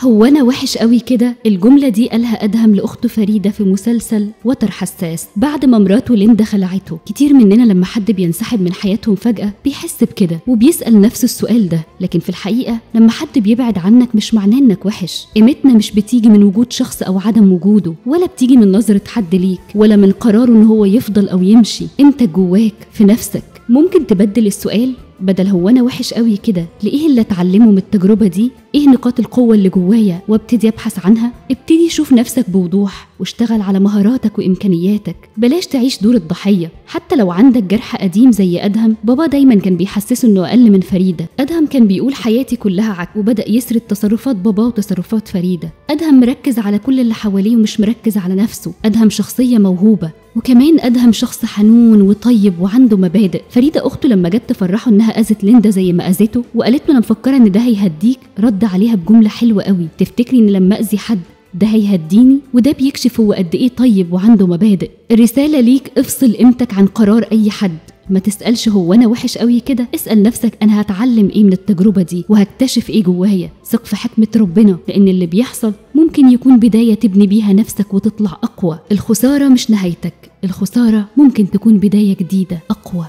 هو أنا وحش قوي كده؟ الجملة دي قالها أدهم لأخته فريدة في مسلسل وتر حساس بعد ما مراته ليندا خلعته. كتير مننا لما حد بينسحب من حياتهم فجأة بيحس بكده وبيسأل نفسه السؤال ده، لكن في الحقيقة لما حد بيبعد عنك مش معناه إنك وحش. قيمتنا مش بتيجي من وجود شخص أو عدم وجوده، ولا بتيجي من نظرة حد ليك، ولا من قراره إن هو يفضل أو يمشي. أنت جواك في نفسك. ممكن تبدل السؤال، بدل هو أنا وحش قوي كده لإيه اللي أتعلمه من التجربة دي؟ إيه نقاط القوة اللي جوايا؟ وابتدي أبحث عنها. ابتدي شوف نفسك بوضوح واشتغل على مهاراتك وإمكانياتك. بلاش تعيش دور الضحية. حتى لو عندك جرح قديم زي أدهم، بابا دايما كان بيحسسه إنه أقل من فريدة. أدهم كان بيقول حياتي كلها عك، وبدأ يسرد تصرفات بابا وتصرفات فريدة. أدهم مركز على كل اللي حواليه ومش مركز على نفسه. أدهم شخصية موهوبة، وكمان أدهم شخص حنون وطيب وعنده مبادئ. فريدة أخته لما جت تفرحه إنها أذت ليندا زي ما أذته وقالت له أنا مفكرة إن ده هيهديك، رد عليها بجملة حلوة قوي: تفتكري إن لما أذي حد ده هيهديني؟ وده بيكشف هو قد إيه طيب وعنده مبادئ. الرسالة ليك: افصل قيمتك عن قرار أي حد. ما تسألش هو أنا وحش قوي كده، اسأل نفسك أنا هتعلم إيه من التجربة دي وهكتشف إيه جوايا. ثق في حكمة ربنا، لأن اللي بيحصل ممكن يكون بداية تبني بيها نفسك وتطلع أقوى. الخسارة مش نهايتك، الخسارة ممكن تكون بداية جديدة أقوى.